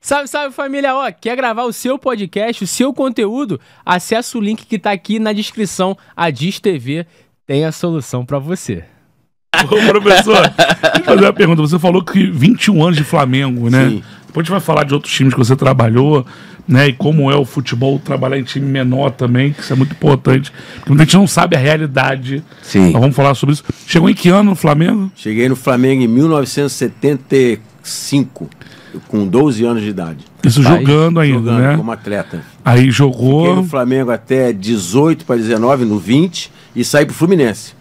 Salve, salve família, ó, quer gravar o seu podcast, o seu conteúdo? Acesse o link que tá aqui na descrição, a Diz TV tem a solução pra você. Ô, professor, deixa eu fazer uma pergunta, você falou que 21 anos de Flamengo, né? Sim. Depois a gente vai falar de outros times que você trabalhou, né? E como é o futebol trabalhar em time menor também, que isso é muito importante, porque muita gente não sabe a realidade. Sim. Nós vamos falar sobre isso. Chegou em que ano no Flamengo? Cheguei no Flamengo em 1975, com 12 anos de idade. Isso jogando ainda, Jogando né? como atleta. Aí Fiquei jogou... no Flamengo até 18 para 19, no 20, e saí pro Fluminense.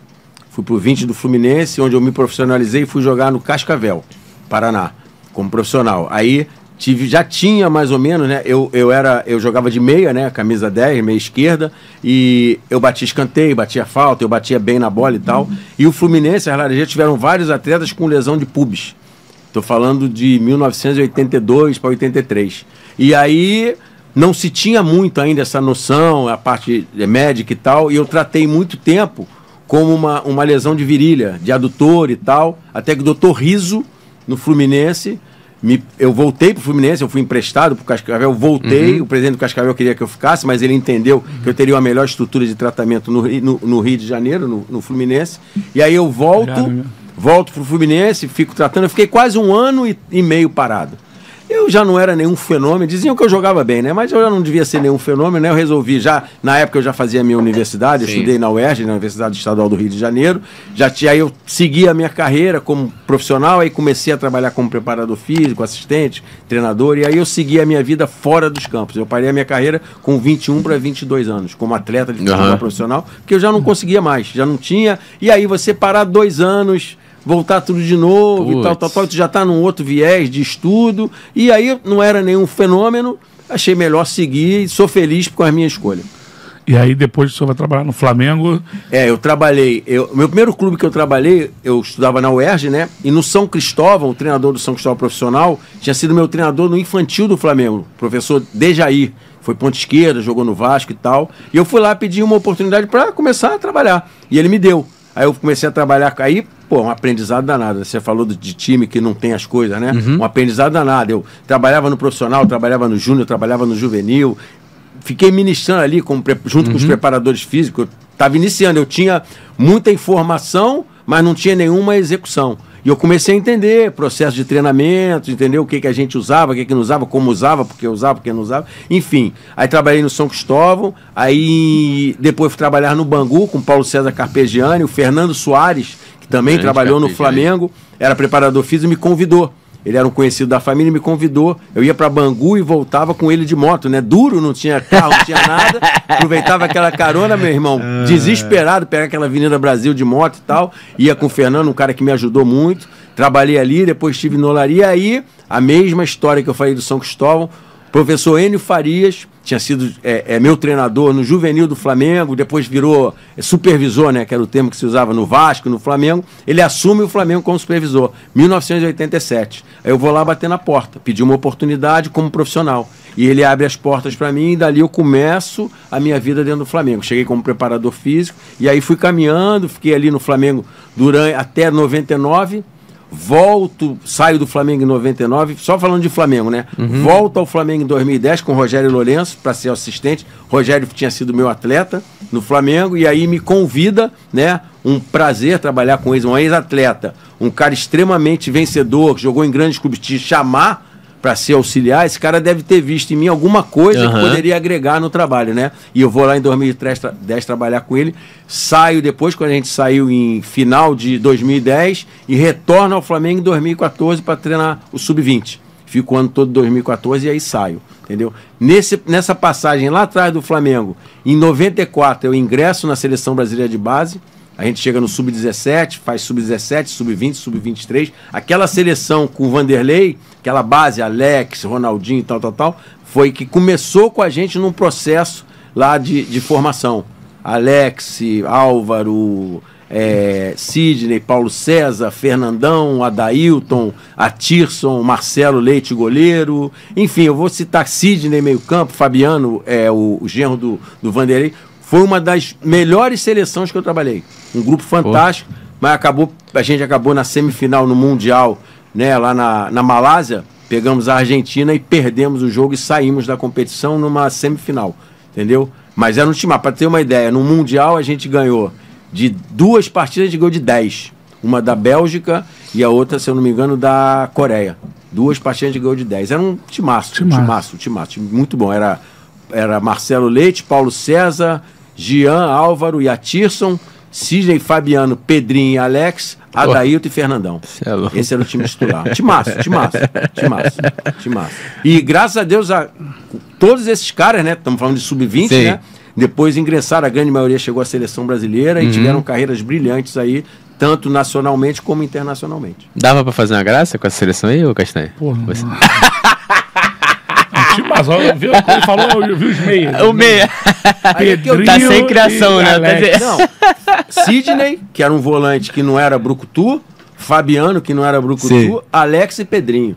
Fui pro 20 do Fluminense, onde eu me profissionalizei e fui jogar no Cascavel, Paraná, como profissional. Aí já tinha mais ou menos, né? Eu jogava de meia, né? Camisa 10, meia esquerda, e eu batia escanteio, batia falta, eu batia bem na bola e tal. E o Fluminense, as Laranjeiras, tiveram vários atletas com lesão de pubis. Estou falando de 1982 para 83. E aí não se tinha muito ainda essa noção, a parte médica e tal, e eu tratei muito tempo como uma lesão de virilha, de adutor e tal, até que o doutor Riso, no Fluminense, eu voltei pro Fluminense, eu fui emprestado pro Cascavel, voltei, o presidente do Cascavel queria que eu ficasse, mas ele entendeu que eu teria uma melhor estrutura de tratamento no Rio de Janeiro, no Fluminense, e aí eu volto pro Fluminense, fico tratando, eu fiquei quase 1 ano e meio parado. Eu já não era nenhum fenômeno, diziam que eu jogava bem, né? Mas eu já não devia ser nenhum fenômeno, né? Eu resolvi na época eu já fazia a minha universidade, eu estudei na UERJ, na Universidade Estadual do Rio de Janeiro, aí eu segui a minha carreira como profissional, aí comecei a trabalhar como preparador físico, assistente, treinador, e aí eu segui a minha vida fora dos campos. Eu parei a minha carreira com 21 para 22 anos, como atleta de futebol profissional, porque eu já não conseguia mais, já não tinha, e aí você parar 2 anos... voltar tudo de novo e tal, tu já tá num outro viés de estudo, e aí não era nenhum fenômeno, achei melhor seguir e sou feliz com a minha escolha. E aí depois o senhor vai trabalhar no Flamengo? Eu trabalhei, meu primeiro clube que eu trabalhei, eu estudava na UERJ, né, e no São Cristóvão, o treinador do São Cristóvão profissional, tinha sido meu treinador no infantil do Flamengo, o professor Dejair, foi ponta esquerda, jogou no Vasco e tal, e eu fui lá pedir uma oportunidade para começar a trabalhar, e ele me deu. Aí eu comecei a trabalhar, aí, um aprendizado danado. Você falou de time que não tem as coisas, né? Um aprendizado danado. Eu trabalhava no profissional, trabalhava no júnior, trabalhava no juvenil. Fiquei ministrando ali junto com os preparadores físicos. Eu estava iniciando, eu tinha muita informação, mas não tinha nenhuma execução. E eu comecei a entender processo de treinamento, entender o que a gente usava, o que não usava, como usava, porque não usava. Enfim, aí trabalhei no São Cristóvão, aí depois fui trabalhar no Bangu com Paulo César Carpegiani, o Fernando Soares, que também trabalhou no Flamengo, era preparador físico e me convidou. Ele era um conhecido da família e me convidou. Eu ia para Bangu e voltava com ele de moto, né? Duro, não tinha carro, não tinha nada. Aproveitava aquela carona, meu irmão, desesperado, pegar aquela Avenida Brasil de moto e tal. Ia com o Fernando, um cara que me ajudou muito. Trabalhei ali, depois estive no Olaria. Aí, a mesma história que eu falei do São Cristóvão. Professor Enio Farias, tinha sido meu treinador no juvenil do Flamengo, depois virou supervisor, né, que era o termo que se usava no Vasco, no Flamengo. Ele assume o Flamengo como supervisor, 1987. Aí eu vou lá bater na porta, pedir uma oportunidade como profissional. E ele abre as portas para mim e dali eu começo a minha vida dentro do Flamengo. Cheguei como preparador físico e aí fui caminhando, fiquei ali no Flamengo até 99. Saio do Flamengo em 99, só falando de Flamengo, né? Volto ao Flamengo em 2010 com o Rogério Lourenço para ser assistente. Rogério tinha sido meu atleta no Flamengo e aí me convida, né? Um prazer trabalhar com ele, um ex-atleta, um cara extremamente vencedor, que jogou em grandes clubes, te chamar para ser auxiliar. Esse cara deve ter visto em mim alguma coisa que poderia agregar no trabalho, né? E eu vou lá em 2010 trabalhar com ele, saio depois, quando a gente saiu em final de 2010, e retorno ao Flamengo em 2014 para treinar o Sub-20. Fico o ano todo de 2014 e aí saio, entendeu? Nessa passagem lá atrás do Flamengo, em 94 eu ingresso na Seleção Brasileira de Base. A gente chega no Sub-17, faz Sub-17, Sub-20, Sub-23. Aquela seleção com o Vanderlei, aquela base, Alex, Ronaldinho e tal, foi que começou com a gente num processo lá de formação. Alex, Álvaro, Sidney, Paulo César, Fernandão, Adailton, Atirson, Marcelo Leite, goleiro. Enfim, eu vou citar Sidney, meio campo, Fabiano, o genro do Vanderlei. Foi uma das melhores seleções que eu trabalhei. Um grupo fantástico, mas a gente acabou na semifinal no Mundial, né, lá na Malásia, pegamos a Argentina e perdemos o jogo e saímos da competição numa semifinal, entendeu? Mas era um time, para ter uma ideia, no Mundial a gente ganhou de 2 partidas, a gente ganhou de 10. Uma da Bélgica e a outra, se eu não me engano, da Coreia. 2 partidas a gente ganhou de 10. Era um timaço, time muito bom. Era Marcelo Leite, Paulo César, Jean, Álvaro e Atirson, Sidney, Fabiano, Pedrinho e Alex, Adailton e Fernandão. Esse era o time titular. Timaço. E graças a Deus, todos esses caras, né? Estamos falando de sub-20, né? Depois ingressaram, a grande maioria chegou à seleção brasileira e tiveram carreiras brilhantes aí, tanto nacionalmente como internacionalmente. Dava pra fazer uma graça com essa seleção aí, ô Castanha? Porra, você... Mas ele falou, eu vi os meias. O meia. Tá sem criação, né? Não. Sidney, que era um volante que não era brucutu, Fabiano, que não era brucutu, Alex e Pedrinho.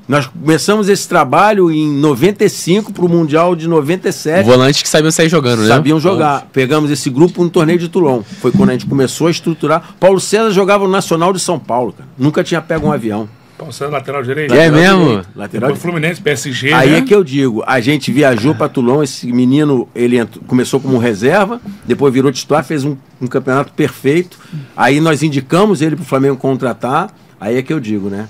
Nós começamos esse trabalho em 95 para o Mundial de 97. Volantes que sabiam sair jogando, né? Sabiam jogar. Pegamos esse grupo no torneio de Toulon. Foi quando a gente começou a estruturar. Paulo César jogava no Nacional de São Paulo, cara. Nunca tinha pego um avião. Paulo César, lateral direito. É mesmo? Lateral direito. Fluminense, PSG, aí né? é que eu digo, a gente viajou para Toulon, esse menino, ele começou como reserva, depois virou titular, fez um campeonato perfeito. Aí nós indicamos ele para o Flamengo contratar. Aí é que eu digo, né?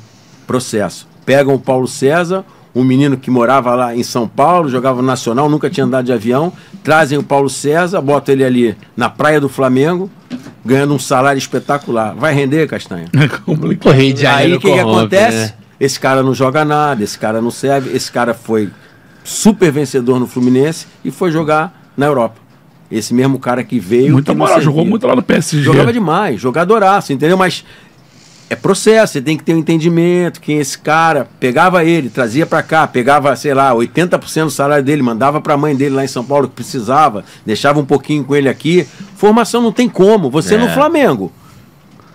Processo. Pegam o Paulo César, um menino que morava lá em São Paulo, jogava no Nacional, nunca tinha andado de avião, trazem o Paulo César, botam ele ali na praia do Flamengo, ganhando um salário espetacular. Vai render, Castanha? Aí o que acontece? Né? Esse cara não joga nada, esse cara não serve, esse cara foi super vencedor no Fluminense e foi jogar na Europa. Esse mesmo cara que veio... Muita moral, jogou muito lá no PSG. Jogava demais, jogadoraço, entendeu? Mas... é processo, você tem que ter um entendimento, quem esse cara, pegava ele, trazia pra cá, pegava, sei lá, 80% do salário dele, mandava pra mãe dele lá em São Paulo que precisava, deixava um pouquinho com ele aqui. Formação não tem como, você no Flamengo,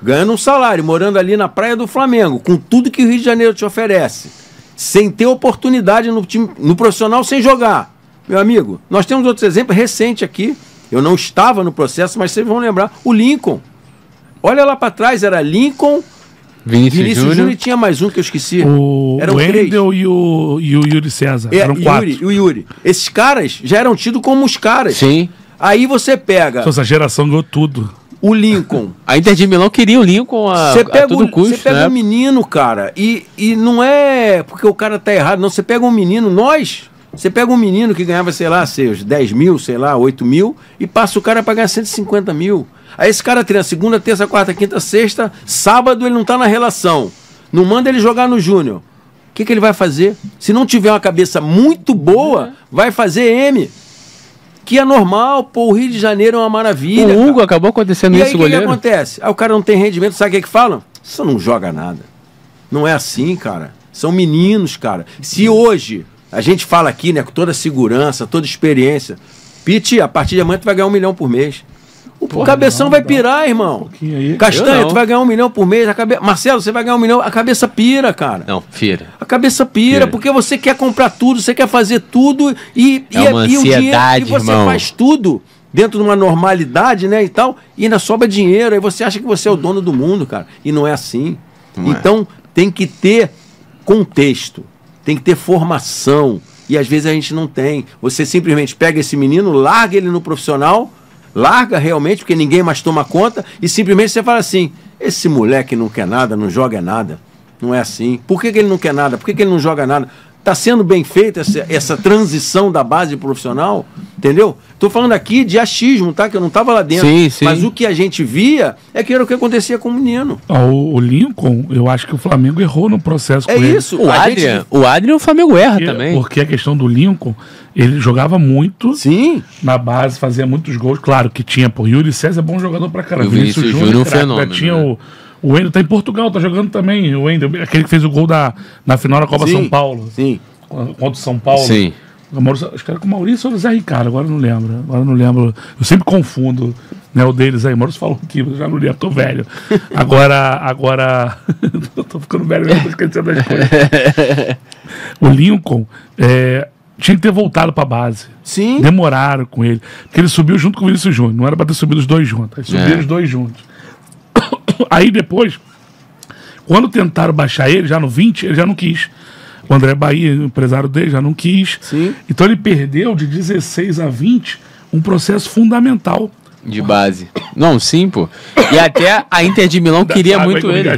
ganhando um salário, morando ali na praia do Flamengo, com tudo que o Rio de Janeiro te oferece, sem ter oportunidade no time, no profissional, sem jogar. Meu amigo, nós temos outros exemplos recentes aqui, eu não estava no processo, mas vocês vão lembrar, o Lincoln. Olha lá pra trás, era Lincoln... Vinícius Júnior e tinha mais um que eu esqueci. O Wendel e o Yuri César. Eram 4. E o Yuri. Esses caras já eram tidos como os caras. Sim. Aí você pega... Essa geração ganhou tudo. O Lincoln. A Inter de Milão queria o Lincoln a todo custo. Você pega um menino, cara, e não é porque o cara tá errado, não. Você pega um menino, você pega um menino que ganhava, sei lá, seus 10 mil, sei lá, 8 mil, e passa o cara pra ganhar 150 mil. Aí esse cara treina segunda, terça, quarta, quinta, sexta, sábado ele não tá na relação. Não manda ele jogar no Júnior. O que ele vai fazer? Se não tiver uma cabeça muito boa, vai fazer M. Que é normal, pô, o Rio de Janeiro é uma maravilha. O Hugo cara. acabou acontecendo isso, goleiro. E aí o que acontece? Aí o cara não tem rendimento, sabe o que falam? Você não joga nada. Não é assim, cara. São meninos, cara. Se hoje a gente fala aqui, né, com toda segurança, toda experiência, Pete, a partir de amanhã tu vai ganhar 1 milhão por mês. O cabeção vai pirar, irmão. Castanha, tu vai ganhar 1 milhão por mês. Marcelo, você vai ganhar 1 milhão. A cabeça pira, cara. Não, pira. A cabeça pira, porque você quer comprar tudo, você quer fazer tudo e uma ansiedade, e você faz tudo dentro de uma normalidade, né, e tal, e ainda sobra dinheiro. Aí você acha que você é o dono do mundo, cara. E não é assim. Então, tem que ter contexto, tem que ter formação. E às vezes a gente não tem. Você simplesmente pega esse menino, larga ele no profissional... Larga realmente, porque ninguém mais toma conta, e simplesmente você fala assim, esse moleque não quer nada, não joga nada. Não é assim. Por que ele não quer nada? Por que ele não joga nada? Está sendo bem feita essa transição da base profissional, entendeu? Estou falando aqui de achismo, tá? Que eu não estava lá dentro. Sim, sim. Mas o que a gente via é que era o que acontecia com o menino. O Lincoln, eu acho que o Flamengo errou no processo com ele. É isso. O Adrian, o Flamengo erra também. Porque a questão do Lincoln, ele jogava muito. Sim. Na base, fazia muitos gols. Claro que tinha, pô, Yuri César é bom jogador pra caramba. O Vinícius Júnior é um fenômeno. Tinha o Wendel tá em Portugal, tá jogando também. O Wendel, aquele que fez o gol na final da Copa São Paulo. Sim. Contra o São Paulo. Sim. Acho que era com o Maurício ou o Zé Ricardo, agora eu não lembro. Eu sempre confundo, né, o deles aí. O Maurício falou aqui, mas eu já não lembro, tô velho. Agora tô ficando velho, eu tô esquecendo das coisas. O Lincoln tinha que ter voltado pra base. Sim. Demoraram com ele. Porque ele subiu junto com o Vinícius Júnior. Não era pra ter subido os dois juntos. Aí subiram os dois juntos. Aí depois, quando tentaram baixar ele, já no 20, ele já não quis. O André Bahia, o empresário dele, já não quis. Sim. Então ele perdeu de 16 a 20 um processo fundamental. De base. Não, sim, pô. E até a Inter de Milão queria muito ele.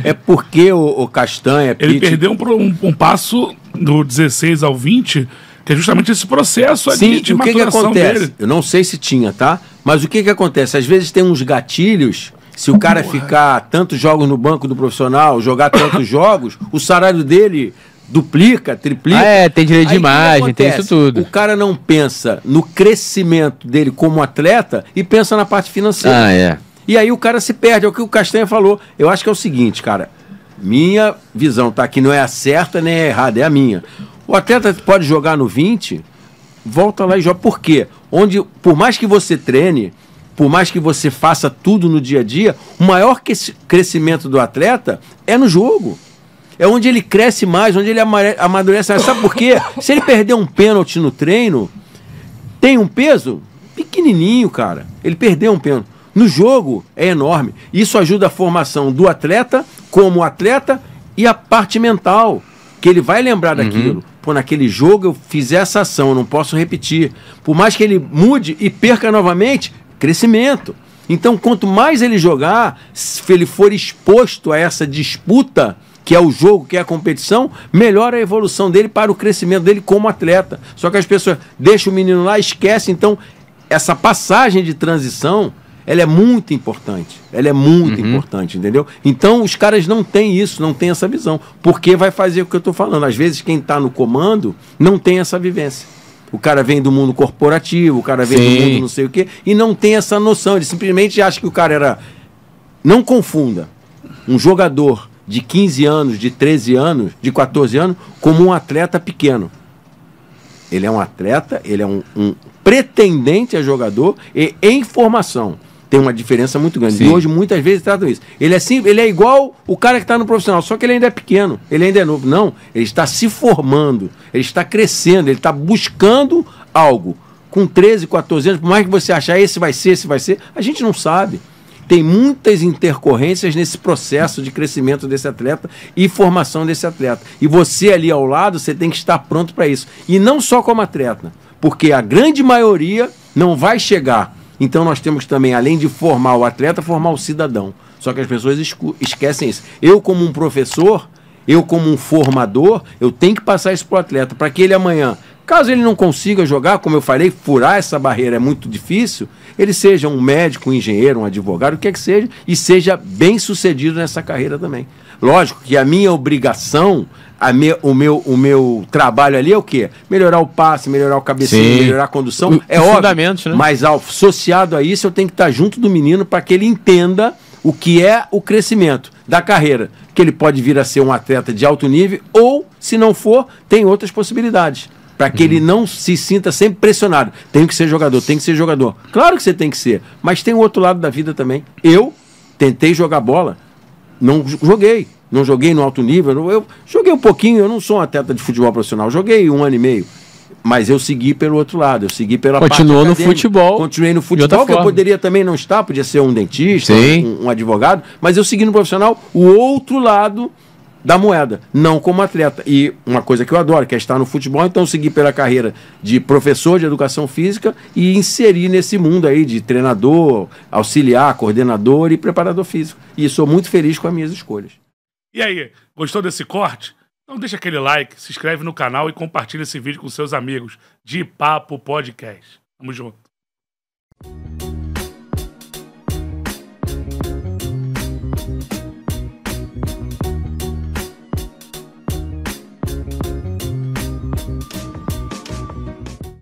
É porque o Castanha... Ele Pitt, perdeu um passo do 16 ao 20, que é justamente esse processo sim, ali de o que maturação acontece? dele. Eu não sei se tinha, tá? Mas o que acontece? Às vezes tem uns gatilhos. Se o cara ficar tantos jogos no banco do profissional, jogar tantos jogos, o salário dele duplica, triplica. Tem direito de Aí, o que imagem, tem acontece? isso tudo. O cara não pensa no crescimento dele como atleta e pensa na parte financeira. E aí o cara se perde. É o que o Castanha falou. Eu acho que é o seguinte, cara. Minha visão, tá? Que não é a certa nem a errada, é a minha. O atleta pode jogar no 20, volta lá e joga. Por quê? Por mais que você treine, por mais que você faça tudo no dia a dia, o maior crescimento do atleta é no jogo. É onde ele cresce mais, onde ele amadurece mais. Sabe por quê? Se ele perder um pênalti no treino, tem um peso pequenininho, cara. Ele perdeu um pênalti. No jogo é enorme. Isso ajuda a formação do atleta como atleta e a parte mental, que ele vai lembrar daquilo. Pô, naquele jogo eu fiz essa ação, eu não posso repetir. Por mais que ele mude e perca novamente, crescimento. Então, quanto mais ele jogar, se ele for exposto a essa disputa, que é o jogo, que é a competição, melhora a evolução dele para o crescimento dele como atleta. Só que as pessoas deixam o menino lá, esquecem. Então, essa passagem de transição, ela é muito importante. Ela é muito importante, entendeu? Então, os caras não têm isso, não têm essa visão. Porque vai fazer o que eu estou falando. Às vezes, quem está no comando não tem essa vivência. O cara vem do mundo corporativo, o cara vem do mundo não sei o quê, e não tem essa noção. Ele simplesmente acha que o cara era... Não confunda um jogador de 15 anos, de 13 anos, de 14 anos, como um atleta pequeno. Ele é um atleta, ele é um pretendente a jogador e em formação. Tem uma diferença muito grande. Sim. E hoje, muitas vezes, tratam isso. Ele é igual o cara que está no profissional, só que ele ainda é pequeno, ele ainda é novo. Não, ele está se formando, ele está crescendo, ele está buscando algo. Com 13, 14 anos, por mais que você achar esse vai ser, a gente não sabe. Tem muitas intercorrências nesse processo de crescimento desse atleta e formação desse atleta. E você ali ao lado, você tem que estar pronto para isso. E não só como atleta, porque a grande maioria não vai chegar. Então nós temos também, além de formar o atleta, formar o cidadão. Só que as pessoas esquecem isso. Eu como um professor, eu como um formador, eu tenho que passar isso para o atleta, para que ele amanhã, caso ele não consiga jogar, como eu falei, furar essa barreira é muito difícil, ele seja um médico, um engenheiro, um advogado, o que é que seja, e seja bem sucedido nessa carreira também. Lógico que a minha obrigação, o meu trabalho ali é o quê? Melhorar o passe, melhorar o cabeceio, melhorar a condução, é óbvio. Né? Mas associado a isso, eu tenho que estar junto do menino para que ele entenda o que é o crescimento da carreira, que ele pode vir a ser um atleta de alto nível ou, se não for, tem outras possibilidades. Para que ele não se sinta sempre pressionado. Tenho que ser jogador, tem que ser jogador. Claro que você tem que ser, mas tem o outro lado da vida também. Eu tentei jogar bola, não joguei no alto nível, eu joguei um pouquinho, eu não sou um atleta de futebol profissional, joguei 1 ano e meio, mas eu segui pelo outro lado, eu segui pela parte Continuou no futebol. Continuei no futebol, que eu poderia também não estar, podia ser um dentista, um advogado, mas eu segui no profissional o outro lado da moeda, não como atleta. E uma coisa que eu adoro, que é estar no futebol, então eu segui pela carreira de professor de educação física e inseri nesse mundo aí de treinador, auxiliar, coordenador e preparador físico. E sou muito feliz com as minhas escolhas. E aí, gostou desse corte? Então deixa aquele like, se inscreve no canal e compartilha esse vídeo com seus amigos. De Papo Podcast. Tamo junto.